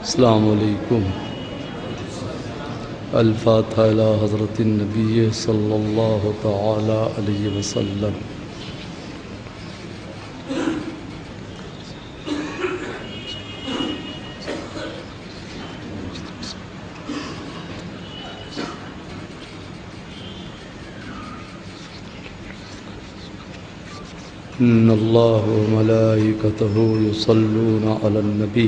السلام علیکم۔ الفاتحہ الی حضرت النبی صلی اللہ تعالی علیہ وسلم۔ ان اللہ وملائکتہ یصلون علی النبی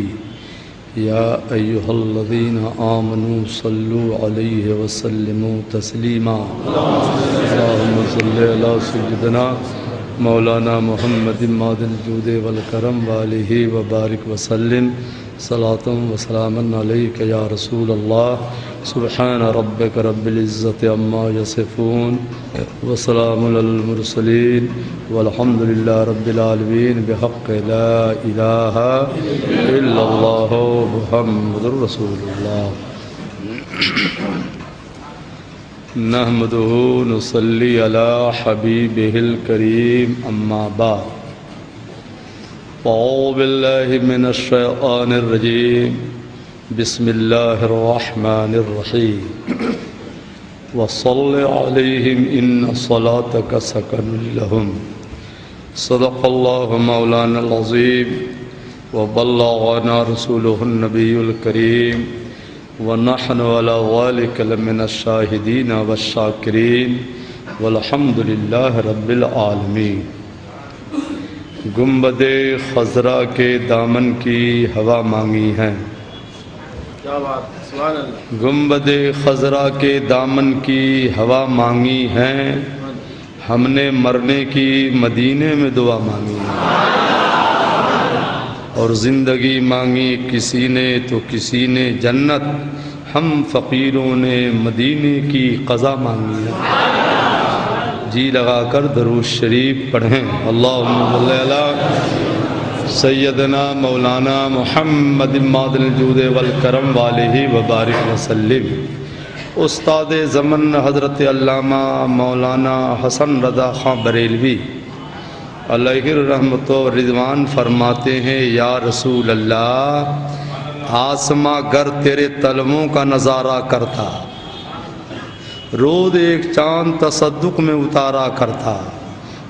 یا ایہا الذین آمنوا صلوا علیہ وسلموا تسلیما۔ اللہم صلی علی سیدنا مولانا محمد مادن الجود والکرم وآلہ وبارک وسلم صلاۃ و سلاما علیک یا رسول اللہ۔ سبحان ربک رب العزت عما یصفون وسلام علی المرسلین والحمد للہ رب العالمین بحق لا الہ الا اللہ محمد رسول اللہ۔ نحمدہ نصلی علی حبیبہ الکریم اما بعد۔ اعوذ باللہ من الشیطان الرجیم، بسم اللہ الرحمن الرحیم۔ وصل علیہم ان صلاتک سکن لہم۔ صدق اللہ مولانا العظیم وبلغنا رسولہ النبی الکریم ونحن علی ذلک لمن الشاہدین والشاکرین والحمد للہ رب العالمین۔ گنبد خضرا کے دامن کی ہوا مانگی ہے، گنبد خضرا کے دامن کی ہوا مانگی ہے، ہم نے مرنے کی مدینے میں دعا مانگی ہے، اور زندگی مانگی کسی نے تو کسی نے جنت، ہم فقیروں نے مدینے کی قضا مانگی ہے۔ جی لگا کر درود شریف پڑھیں۔ اللہم صلی علی سیدنا مولانا محمد مادن الجود والکرم وآلہ وبارک وسلم۔ استاد زمن حضرت علامہ مولانا حسن رضا خان بریلوی علیہ الرحمۃ والرضوان فرماتے ہیں، یا رسول اللہ، آسماں گر تیرے طلبوں کا نظارہ کرتا، روز ایک چاند تصدق میں اتارا کرتا،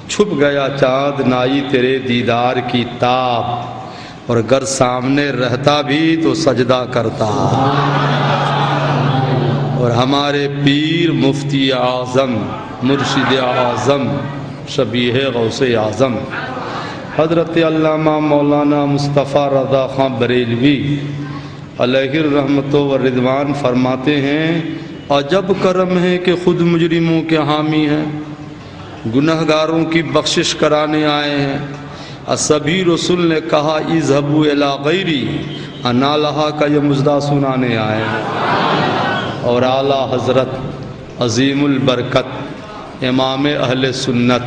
چھپ گیا چاند نائی تیرے دیدار کی تاب، اور گر سامنے رہتا بھی تو سجدہ کرتا۔ اور ہمارے پیر مفتی اعظم مرشد اعظم شبیہ غوث اعظم حضرت علامہ مولانا مصطفیٰ رضا خان بریلوی علیہ الرحمۃ والرضوان فرماتے ہیں، عجب کرم ہے کہ خود مجرموں کے حامی ہیں، گنہگاروں کی بخشش کرانے آئے ہیں۔ سبھی رسول نے کہا اذهبوا الی غیری، انا لہا کا یہ مژدہ سنانے آئے ہیں۔ اور اعلیٰ حضرت عظیم البرکت امام اہل سنت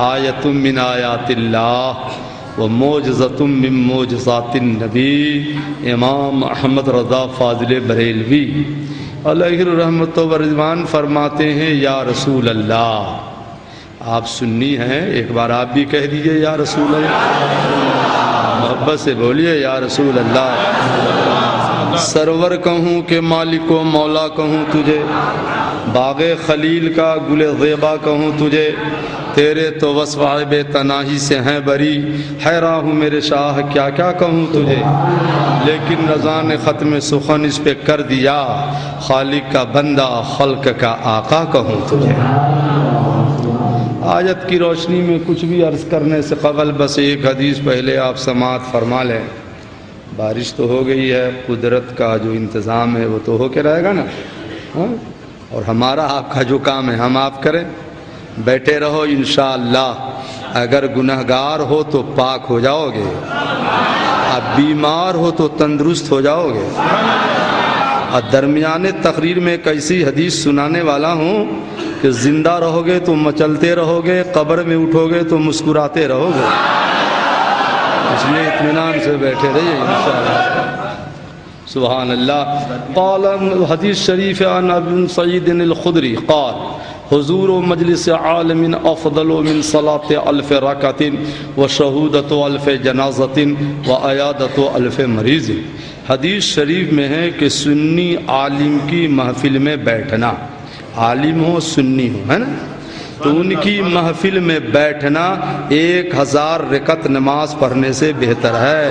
آیت من آیات اللہ و معجزۃ من معجزات النبی امام احمد رضا فاضل بریلوی علیہ الرحمۃ والرضوان فرماتے ہیں، یا رسول اللہ، آپ سنی ہیں، ایک بار آپ بھی کہہ دیجئے یا رسول اللہ، محبت سے بولیے یا رسول اللہ۔ سرور کہوں کہ مالک و مولا کہوں تجھے، باغ خلیل کا گل زیبا کہوں تجھے، تیرے تو وصف بے تناہی سے ہیں بری، حیران ہوں میرے شاہ کیا کیا کہوں تجھے، لیکن رضا نے ختم سخن اس پہ کر دیا، خالق کا بندہ خلق کا آقا کہوں تجھے۔ آیت کی روشنی میں کچھ بھی عرض کرنے سے قبل بس ایک حدیث پہلے آپ سماعت فرما لیں۔ بارش تو ہو گئی ہے، قدرت کا جو انتظام ہے وہ تو ہو کے رہے گا نا، اور ہمارا آپ کا جو کام ہے ہم آپ کریں، بیٹھے رہو انشاءاللہ۔ اگر گنہگار ہو تو پاک ہو جاؤ گے، اب بیمار ہو تو تندرست ہو جاؤ گے۔ اور درمیان تقریر میں ایک ایسی حدیث سنانے والا ہوں کہ زندہ رہو گے تو مچلتے رہو گے، قبر میں اٹھو گے تو مسکراتے رہو گے، اس لیے اطمینان سے بیٹھے رہیے انشاءاللہ۔ سبحان اللہ۔ قال حدیث شریف عن ابن سعید الخدری قال حضور و مجلس عالم افضل من صلاۃ الف رکعت و شہودت الف جنازۃ و عیادت الف مریض۔ حدیث شریف میں ہے کہ سنی عالم کی محفل میں بیٹھنا، عالم ہو سنی ہو، ہے نا، تو ان کی محفل میں بیٹھنا 1000 رکعت نماز پڑھنے سے بہتر ہے۔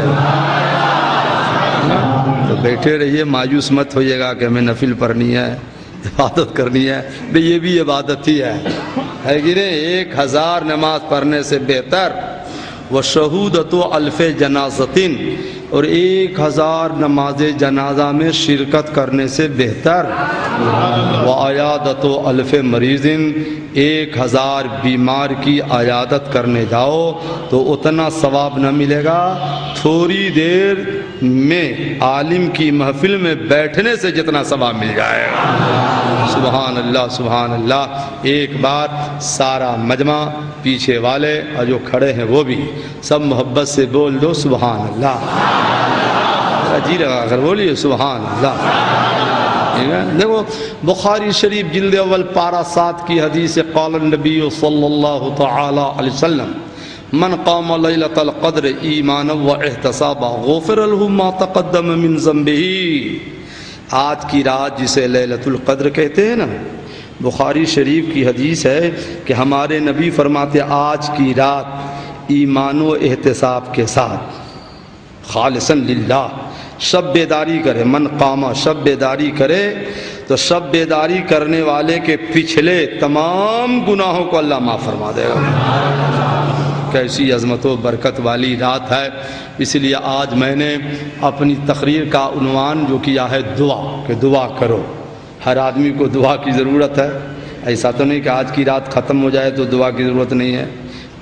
تو بیٹھے رہیے، مایوس مت ہوئیے گا کہ ہمیں نفل پڑھنی ہے، عبادت کرنی ہے، بھئی یہ بھی عبادت ہی ہے کہ نہیں؟ 1000 نماز پڑھنے سے بہتر وشہودت الف جنازۃ، اور 1000 نماز جنازہ میں شرکت کرنے سے بہتر وعیادت الف مریض، 1000 بیمار کی عیادت کرنے جاؤ تو اتنا ثواب نہ ملے گا، تھوڑی دیر میں عالم کی محفل میں بیٹھنے سے جتنا ثواب مل جائے گا۔ سبحان اللہ سبحان اللہ۔ ایک بار سارا مجمع، پیچھے والے اور جو کھڑے ہیں وہ بھی سب محبت سے بول دو سبحان اللہ، جی لگا کر بولیے سبحان اللہ۔ دیکھو بخاری شریف جلد اول پارہ 7 کی حدیث قال النبی صلی اللہ تعالی علیہ وسلم من قام لیلۃ القدر ایمانا و احتسابا غفر له ما تقدم من ذنبہ۔ آج کی رات جسے لیلۃ القدر کہتے ہیں نا، بخاری شریف کی حدیث ہے کہ ہمارے نبی فرماتے آج کی رات ایمان و احتساب کے ساتھ خالصا للہ شب بیداری کرے، من قامہ شب بیداری کرے تو شب بیداری کرنے والے کے پچھلے تمام گناہوں کو اللہ معاف فرما دے گا۔ کیسی عظمت و برکت والی رات ہے، اس لیے آج میں نے اپنی تقریر کا عنوان جو کیا ہے دعا، کہ دعا کرو۔ ہر آدمی کو دعا کی ضرورت ہے، ایسا تو نہیں کہ آج کی رات ختم ہو جائے تو دعا کی ضرورت نہیں ہے،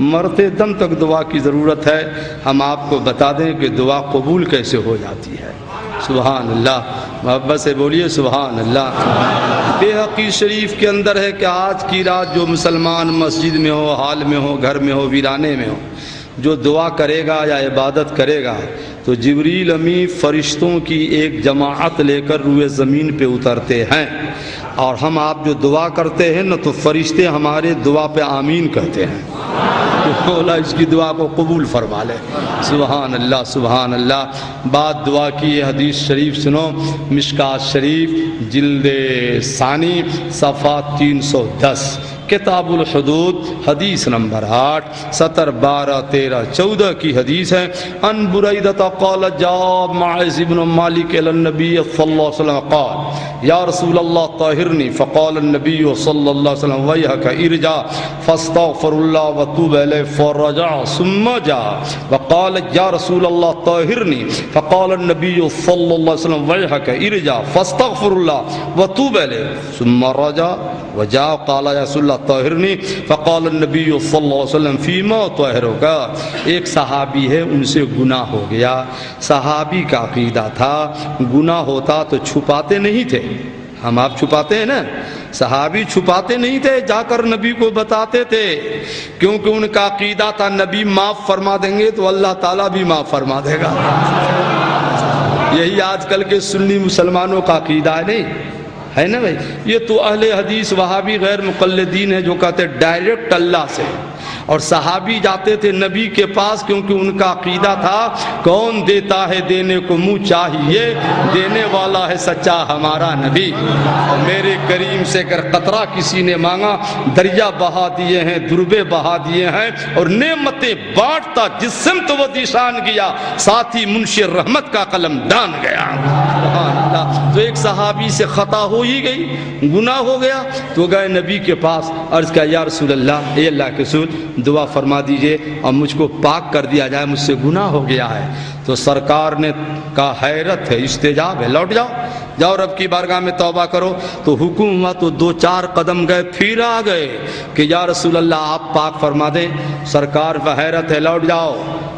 مرتے دم تک دعا کی ضرورت ہے۔ ہم آپ کو بتا دیں کہ دعا قبول کیسے ہو جاتی ہے۔ سبحان اللہ، محبت سے بولیے سبحان اللہ۔ بیہقی شریف کے اندر ہے کہ آج کی رات جو مسلمان مسجد میں ہو، حال میں ہو، گھر میں ہو، ویرانے میں ہو، جو دعا کرے گا یا عبادت کرے گا تو جبریل امی فرشتوں کی ایک جماعت لے کر روئے زمین پہ اترتے ہیں، اور ہم آپ جو دعا کرتے ہیں نا تو فرشتے ہمارے دعا پہ آمین کہتے ہیں، مولا اس کی دعا کو قبول فرما لے۔ سبحان اللہ سبحان اللہ۔ بعد دعا کی یہ حدیث شریف سنو، مشکات شریف جلد ثانی صفحہ 310، کتاب الحدود حدیث نمبر 8، سطر 12 13 14 کی حدیث ہے۔ ان بریدہ قال جاء معاذ بن مالک الی النبی صلی اللہ علیہ وسلم قال یا رسول اللہ طہرنی، فقال النبی صلی اللہ علیہ وسلم ویحک ارجع فاستغفر اللہ وتوب الیہ، فرجع ثم جاء وقال یا رسول اللہ طہرنی، فقال النبی صلی اللہ علیہ وسلم ویحک ارجع فاستغفر اللہ وتوب الیہ، ثم رجع وجاء قال یا رسول اللہ طاہرنی، فقال النبی صلی اللہ علیہ وسلم فیما طاہرک۔ ایک صحابی ہے، ان سے گناہ ہو گیا، صحابی کا عقیدہ تھا گناہ ہوتا تو چھپاتے نہیں تھے، ہم آپ چھپاتے ہیں نا، صحابی چھپاتے نہیں تھے، جا کر نبی کو بتاتے تھے، کیونکہ ان کا عقیدہ تھا نبی معاف فرما دیں گے تو اللہ تعالیٰ بھی معاف فرما دے گا۔ یہی آج کل کے سنی مسلمانوں کا عقیدہ ہے، نہیں ہے نا بھائی؟ یہ تو اہل حدیث وہابی غیر مقلدین ہیں جو کہتے ڈائریکٹ اللہ سے، اور صحابی جاتے تھے نبی کے پاس کیونکہ ان کا عقیدہ تھا کون دیتا ہے دینے کو منہ چاہیے، دینے والا ہے سچا ہمارا نبی، اور میرے کریم سے اگر قطرہ کسی نے مانگا دریا بہا دیے ہیں، دربے بہا دیے ہیں، اور نعمتیں بانٹتا جس سمت وہ دیشان گیا، ساتھی منشی رحمت کا قلم ڈان گیا۔ سبحان اللہ۔ تو ایک صحابی سے خطا ہو ہی گئی، گناہ ہو گیا، تو گئے نبی کے پاس، عرض کیا یا رسول اللہ، اے اللہ کے رسول دعا فرما دیجئے اور مجھ کو پاک کر دیا جائے، مجھ سے گناہ ہو گیا ہے۔ تو سرکار نے کہا حیرت ہے، استجاب ہے، لوٹ جاؤ، جاؤ رب کی بارگاہ میں توبہ کرو۔ تو حکم ہوا تو 2-4 قدم گئے، پھر آ گئے کہ یا رسول اللہ آپ پاک فرما دیں۔ سرکار پہ حیرت ہے، لوٹ جاؤ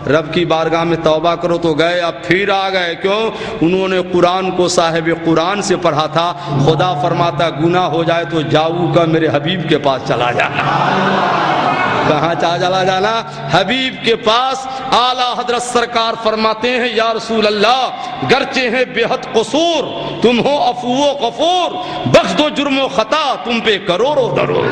رب کی بارگاہ میں توبہ کرو۔ تو گئے، اب پھر آ گئے، کیوں؟ انہوں نے قرآن کو صاحب قرآن سے پڑھا تھا، خدا فرماتا گناہ ہو جائے تو جاؤ کا میرے حبیب کے پاس چلا جانا۔ کہاں چلا جانا؟ حبیب کے پاس۔ اعلیٰ حضرت سرکار فرماتے ہیں یا رسول اللہ گرچہ ہیں بے حد قصور، تم ہو عفو و غفور، بخش دو جرم و خطا تم پہ کروڑوں درود۔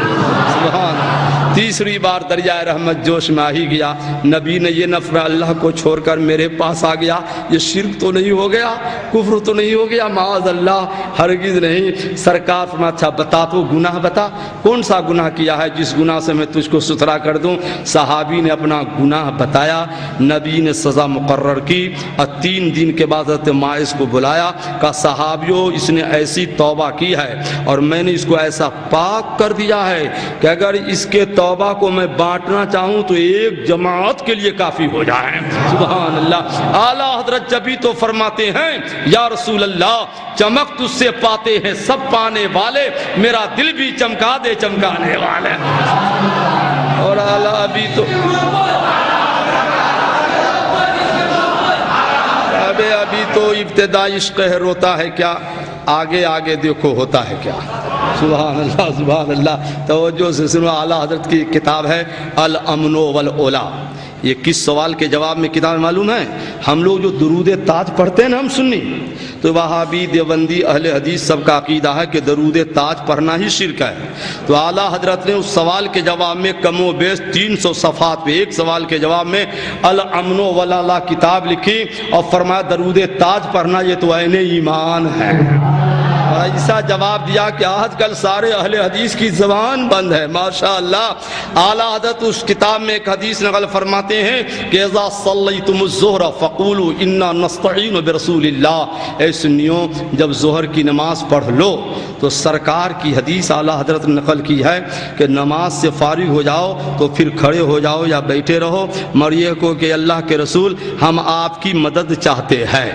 سبحان۔ تیسری بار دریائے رحمت جوش میں آ ہی گیا، نبی نے یہ نفر اللہ کو چھوڑ کر میرے پاس آ گیا، یہ شرک تو نہیں ہو گیا، کفر تو نہیں ہو گیا؟ معاذ اللہ، ہرگز نہیں۔ سرکار فرمایا اچھا بتا تو گناہ بتا، کون سا گناہ کیا ہے جس گناہ سے میں تجھ کو ستھرا کر دوں؟ صحابی نے اپنا گناہ بتایا، نبی نے سزا مقرر کی، اور 3 دن کے بعد حضرت ماعز کو بلایا، کہا صحابیوں اس نے ایسی توبہ کی ہے اور میں نے اس کو ایسا پاک کر دیا ہے کہ اگر اس کے توبہ کو میں بانٹنا چاہوں تو ایک جماعت کے لیے کافی ہو جائے۔ سبحان اللہ۔ اعلیٰ حضرت جبھی تو فرماتے ہیں یا رسول اللہ چمک تجھ سے پاتے ہیں سب پانے والے، میرا دل بھی چمکا دے چمکانے والے۔ اور اعلیٰ ابھی تو ابتدائی عشق ہے، روتا ہے کیا، آگے آگے دیکھو ہوتا ہے کیا۔ سبحان اللہ سبحان اللہ۔ توجہ سے سنو، اعلیٰ حضرت کی کتاب ہے الامن والاولا۔ یہ کس سوال کے جواب میں کتاب معلوم ہے؟ ہم لوگ جو درود تاج پڑھتے ہیں نا ہم سنی، تو وہابی دیوبندی اہل حدیث سب کا عقیدہ ہے کہ درود تاج پڑھنا ہی شرک ہے۔ تو اعلیٰ حضرت نے اس سوال کے جواب میں کم و بیش 300 صفحات پہ ایک سوال کے جواب میں الامن والاولا کتاب لکھی اور فرمایا درود تاج پڑھنا یہ تو عین ایمان ہے۔ اور ایسا جواب دیا کہ آج کل سارے اہل حدیث کی زبان بند ہے۔ ماشاءاللہ۔ اعلیٰ حضرت اس کتاب میں ایک حدیث نقل فرماتے ہیں کہ اذا صلیتم الظہر فقولوا انا نستعین برسول اللہ۔ اے سنیوں جب ظہر کی نماز پڑھ لو تو سرکار کی حدیث اعلیٰ حضرت نے نقل کی ہے کہ نماز سے فارغ ہو جاؤ تو پھر کھڑے ہو جاؤ یا بیٹھے رہو، مریے کو کہ اللہ کے رسول ہم آپ کی مدد چاہتے ہیں،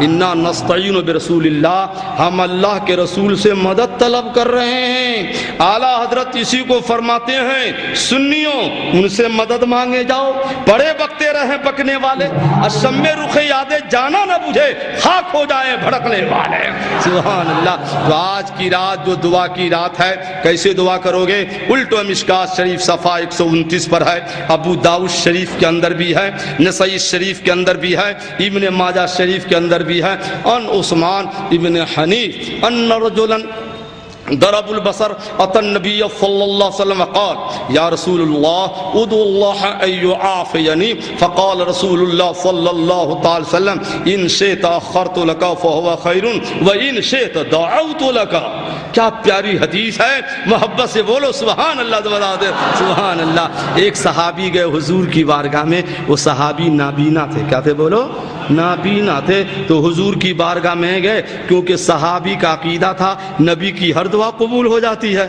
انا نستعین برسول اللہ، ہم اللہ کے رسول سے مدد طلب کر رہے ہیں۔ اعلیٰ حضرت اسی کو فرماتے ہیں سنیوں ان سے مدد مانگے جاؤ، پڑے بکتے رہیں پکنے والے، اشم رخ یادے جانا نہ بجھے، خاک ہو جائے بھڑکنے والے۔ سبحان اللہ۔ تو آج کی رات جو دعا کی رات ہے، کیسے دعا کرو گے؟ الٹو مشکات شریف صفحہ 129 پر ہے، ابو داؤد شریف کے اندر بھی ہے، نسائی شریف کے اندر بھی ہے، ابن ماجہ شریف کے اندر بھی ہے، ان عثمان ابن حنیف ان رجلا ضرب البصر اتى النبي صلى الله عليه وسلم قال يا رسول الله ادعو الله ان يعافيني فقال رسول الله صلى الله عليه وسلم ان شئت اخرت لك فهو خير وان شئت دعوت لك۔ کیا پیاری حدیث ہے، محبت سے بولو سبحان اللہ۔ سبحان اللہ۔ ایک صحابی گئے حضور کی بارگاہ میں، وہ صحابی نابینا تھے، کیا تھے بولو؟ نابینا تھے۔ تو حضور کی بارگاہ میں گئے کیونکہ صحابی کا عقیدہ تھا نبی کی ہر دعا قبول ہو جاتی ہے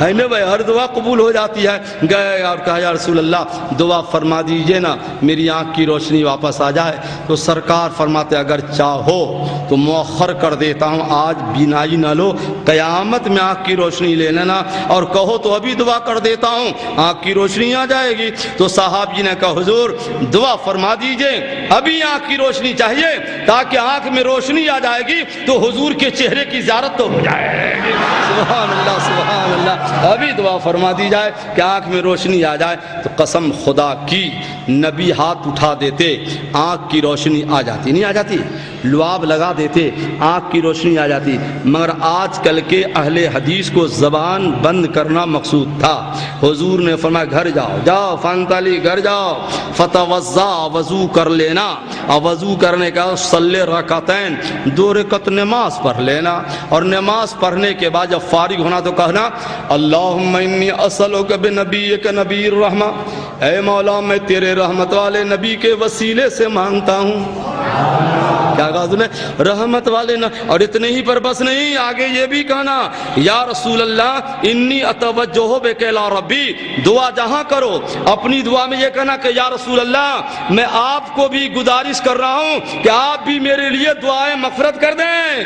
نا بھائی، ہر دعا قبول ہو جاتی ہے۔ گئے اور کہا یا رسول اللہ دعا فرما دیجئے نا میری آنکھ کی روشنی واپس آ جائے۔ تو سرکار فرماتے اگر چاہو تو مؤخر کر دیتا ہوں، آج بینائی نہ لو، قیامت میں آنکھ کی روشنی لے لینا، اور کہو تو ابھی دعا کر دیتا ہوں آنکھ کی روشنی آ جائے گی۔ تو صاحب جی نے کہا حضور دعا فرما دیجئے، ابھی آنکھ کی روشنی چاہیے تاکہ آنکھ میں روشنی آ جائے گی تو حضور کے چہرے کی زیارت تو ہو جائے گی۔ سبحان اللہ سبحان اللہ۔ ابھی دعا فرما دی جائے کہ آنکھ میں روشنی آ جائے۔ تو قسم خدا کی نبی ہاتھ اٹھا دیتے آنکھ کی روشنی آ جاتی، نہیں آ جاتی؟ لعاب لگا دیتے آنکھ کی روشنی آ جاتی۔ مگر آج کل کے اہل حدیث کو زبان بند کرنا مقصود تھا۔ حضور نے فرمایا گھر جاؤ، جاؤ فانتالی گھر جاؤ، فتوضا وضو کر لینا، اور وضو کرنے کا صلی رکعتین 2 رکعت نماز پڑھ لینا، اور نماز پڑھنے کے بعد جب فارغ ہونا تو کہنا اللہم انی اسألک بنبیک نبی الرحمہ، اے مولا میں تیرے رحمت والے نبی کے وسیلے سے مانگتا ہوں۔ کیا کہا تم نے؟ رحمت والے نہ، اور اتنے ہی پر بس نہیں، آگے یہ بھی کہنا یا رسول اللہ انی اتوجہ بک الی ربی، دعا جہاں کرو اپنی دعا میں یہ کہنا کہ یا رسول اللہ میں آپ کو بھی گزارش کر رہا ہوں کہ آپ بھی میرے لیے دعائیں مغفرت کر دیں،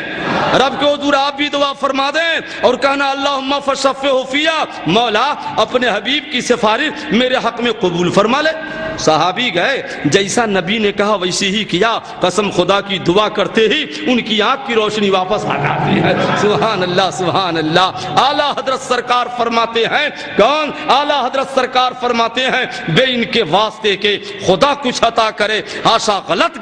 رب کے حضور آپ بھی دعا فرما دیں، اور کہنا اللہم فشفعہ فیہ، مولا اپنے حبیب کی سفارش میرے حق میں قبول فرما لے۔ صحابی گئے, جیسا نبی نے کہا ویسے ہی کیا. قسم خدا کی دعا کرتے ہی ان کی آنکھ کی روشنی واپس آ جاتی ہے. سبحان اللہ سبحان اللہ. اعلیٰ حضرت سرکار فرماتے ہیں, کون؟ اعلیٰ حضرت سرکار فرماتے ہیں بے ان کے واسطے کے خدا کچھ عطا کرے. آشا غلط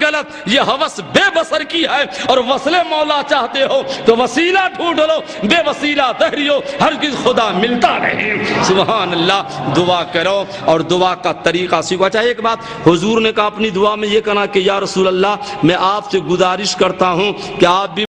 یہ ہوس بے بسر کی ہے, اور وصل مولا چاہتے ہو تو وسیلہ ڈھونڈ لو, بے وسیلہ دہریو ہرگز خدا ملتا نہیں. سبحان اللہ. دعا کرو اور دعا کا طریقہ سیکھو. اچھا ایک بات, حضور نے کہا اپنی دعا میں یہ کہنا کہ یا رسول اللہ میں آپ سے گزارش کرتا ہوں کہ آپ بھی